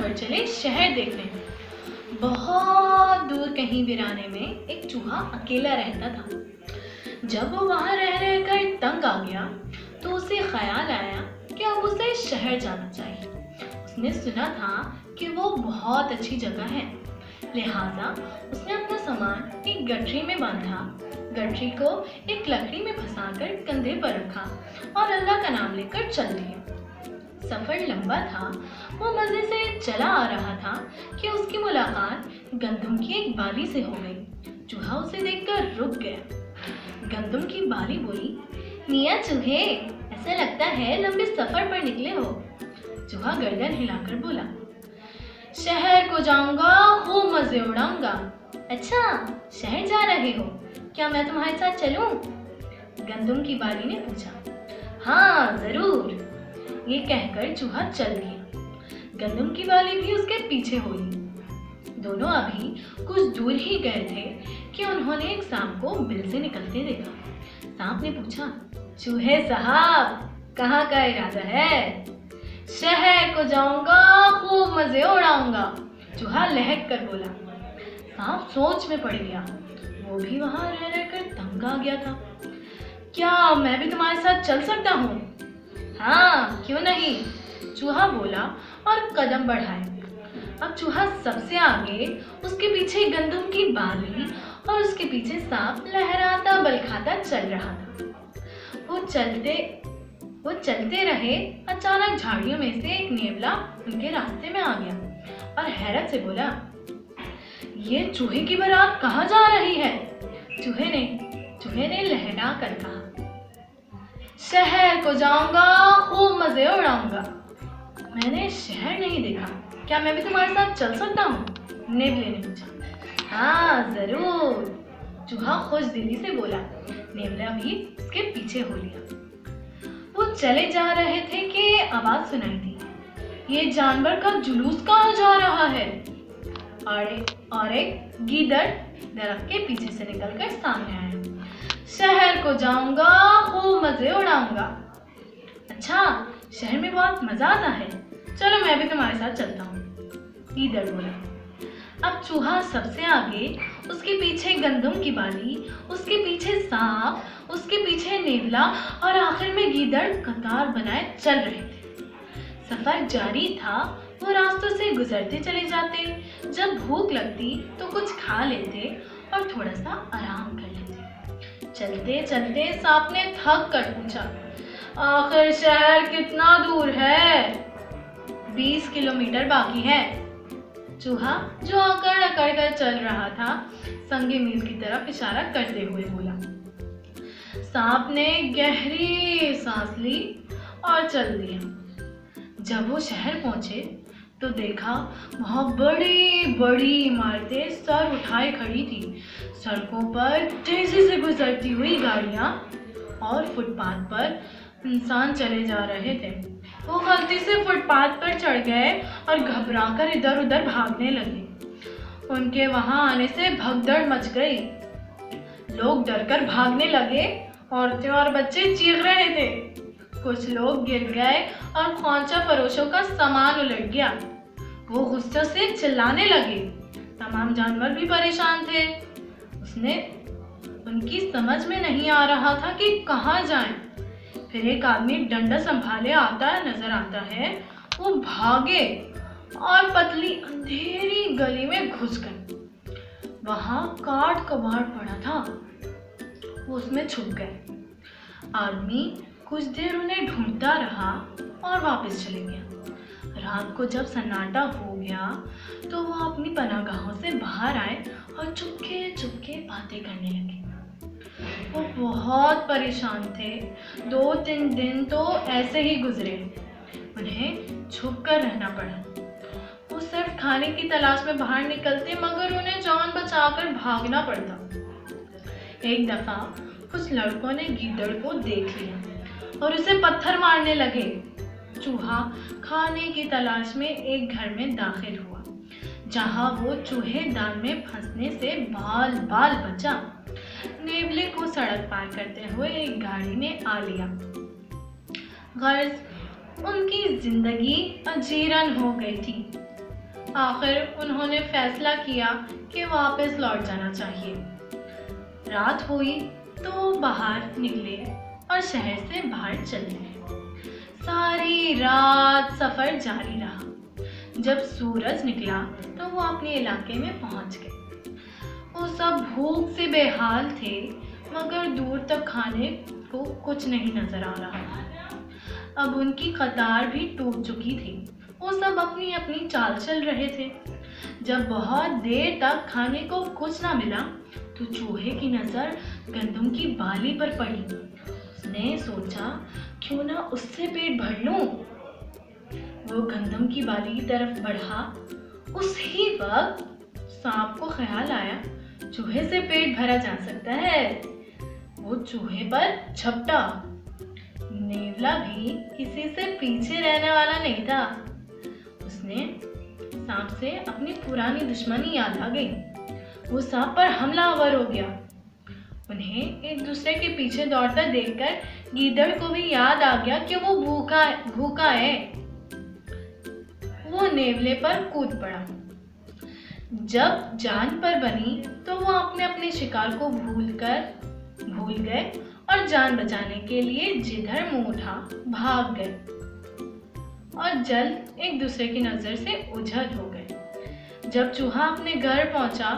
जानवर चले शहर देखने। बहुत दूर कहीं वीराने में एक चूहा अकेला रहता था। जब वो वहां रह रहकर तंग आ गया तो उसे ख्याल आया कि अब उसे शहर जाना चाहिए। उसने सुना था कि वो बहुत अच्छी जगह है, लिहाजा उसने अपना सामान एक गठरी में बांधा, गठरी को एक लकड़ी में फंसाकर कंधे पर रखा और अल्लाह का नाम लेकर चल दिए। सफर लंबा था। वो मजे से चला आ रहा था कि उसकी मुलाकात गंदम की एक बाली से हो गई। चूहा उसे देखकर रुक गया। गंदम की बाली बोली, मियाँ चूहे, ऐसा लगता है लंबे सफर पर निकले हो। चूहा गर्दन हिलाकर बोला, शहर को जाऊंगा, खूब मजे उड़ाऊंगा। अच्छा, शहर जा रहे हो, क्या मैं तुम्हारे साथ चलूं? गंदम की बाली ने पूछा। हाँ जरूर, ये कहकर चूहा चल दिया। गंदम की बाली भी उसके पीछे हो ली। दोनों अभी कुछ दूर ही गए थे कि उन्होंने एक सांप को बिल से निकलते देखा। सांप ने पूछा, चूहे साहब, कहाँ का इरादा है? शहर को जाऊंगा, खूब मजे उड़ाऊंगा, चूहा लहक कर बोला। सांप सोच में पड़ गया। वो भी वहां रह रहकर तंग आ गया था। क्या मैं भी तुम्हारे साथ चल सकता हूँ? हाँ, क्यों नहीं, चूहा बोला और कदम बढ़ाए। अब चूहा सबसे आगे, उसके पीछे गंदम की बाली और उसके पीछे सांप लहराता बल खाता चल रहा था। वो चलते रहे। अचानक झाड़ियों में से एक नेवला उनके रास्ते में आ गया और हैरत से बोला, ये चूहे की बारात कहाँ जा रही है? चूहे ने लहरा कर कहा, शहर को जाऊंगा, खूब मजे उड़ाऊंगा। मैंने शहर नहीं देखा, क्या मैं भी तुम्हारे साथ चल सकता हूँ? नेवले ने पूछा। हाँ जरूर, चूहा खुश दिली से बोला। नेवला भी उसके पीछे हो लिया। वो चले जा रहे थे कि आवाज सुनाई दी, ये जानवर का जुलूस कहाँ जा रहा है? और एक गीदड़ दरख्त के पीछे से निकलकर सामने आया। शहर को जाऊंगा, खूब मजे उड़ाऊंगा। अच्छा, शहर में बहुत मजा आता है, चलो मैं भी तुम्हारे साथ चलता हूँ, गीदड़ बोला। अब चूहा सबसे आगे, उसके पीछे गंदम की बाली, उसके पीछे सांप, उसके पीछे नेवला और आखिर में गीदड़ कतार बनाए चल रहे थे। सफर जारी था। वो रास्तों से गुजरते चले जाते। जब भूख लगती तो कुछ खा लेते और थोड़ा सा आराम कर लेते। चलते चलते सांप ने थक कर पूछा, आखिर शहर कितना दूर है? 20 किलोमीटर बाकी है। चूहा जो अकड़ अकड़ कर चल रहा था, संगे मील की तरफ इशारा करते हुए बोला। सांप ने गहरी सांस ली और चल दिया। जब वो शहर पहुंचे तो देखा वहां बड़ी बड़ी इमारतें सर उठाए खड़ी थी। सड़कों पर तेजी से गुजरती हुई गाड़ियां और फुटपाथ पर इंसान चले जा रहे थे। वो गलती से फुटपाथ पर चढ़ गए और घबराकर इधर उधर भागने लगे। उनके वहां आने से भगदड़ मच गई। लोग डरकर भागने लगे। औरतें और बच्चे चीख रहे थे। कुछ लोग गिर गए और खौंचा फरोशों का सामान उलट गया। वो गुस्से से चिल्लाने लगे। तमाम जानवर भी परेशान थे। उनकी समझ में नहीं आ रहा था कि कहाँ जाएं। फिर एक आदमी डंडा संभाले आता नजर आता है। वो भागे और पतली अंधेरी गली में घुस गए। वहां काट कबाड़ पड़ा था। वो उसमें छुप गए। आदमी कुछ देर उन्हें ढूंढता रहा और वापस चले गया। रात को जब सन्नाटा हो गया तो वो अपनी पनाहगाहों से बाहर आए और चुपके चुपके बातें करने लगे। वो बहुत परेशान थे। 2-3 दिन तो ऐसे ही गुजरे। उन्हें छुप कर रहना पड़ा। वो सिर्फ खाने की तलाश में बाहर निकलते, मगर उन्हें जान बचाकर भागना पड़ता। एक दफा कुछ लड़कों ने गीदड़ को देख लिया और उसे पत्थर मारने लगे। चूहा खाने की तलाश में एक घर में दाखिल हुआ, जहां वो चूहे दान में फंसने से बाल बाल बचा। नेवले को सड़क पार करते हुए एक गाड़ी ने आ लिया। गर्ज उनकी जिंदगी अजीरन हो गई थी। आखिर उन्होंने फैसला किया कि वापस लौट जाना चाहिए। रात हुई तो बाहर निकले और शहर से बाहर चले। सारी रात सफर जारी रहा। जब सूरज निकला तो वो अपने इलाके में पहुंच गए। वो सब भूख से बेहाल थे, मगर दूर तक खाने को कुछ नहीं नजर आ रहा था। अब उनकी कतार भी टूट चुकी थी। वो सब अपनी अपनी चाल चल रहे थे। जब बहुत देर तक खाने को कुछ ना मिला तो चूहे की नजर गंदम की बाली पर पड़ी। उसने सोचा, क्यों ना उससे पेट भर लूं। वो गंदम की बाली की तरफ बढ़ा। उस ही वक्त सांप को ख्याल आया, चूहे से पेट भरा जा सकता है। वो चूहे पर झपटा। नेवला भी किसी से पीछे रहने वाला नहीं था। उसने सांप से अपनी पुरानी दुश्मनी याद आ गई। वो सांप पर हमलावर हो गया। उन्हें एक दूसरे के पीछे दौड़ता देखकर गीदड़ को भी याद आ गया कि वो भूखा है। वो नेवले पर कूद पड़ा। जब जान पर बनी तो वो अपने अपने शिकार को भूल गए और जान बचाने के लिए जिधर मुंह उठा भाग गए और जल्द एक दूसरे की नजर से ओझल हो गए। जब चूहा अपने घर पहुंचा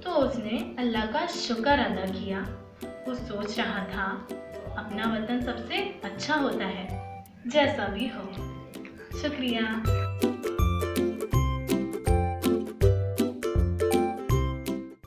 तो उसने अल्लाह का शुक्र अदा किया। वो सोच रहा था, अपना वतन सबसे अच्छा होता है, जैसा भी हो। शुक्रिया।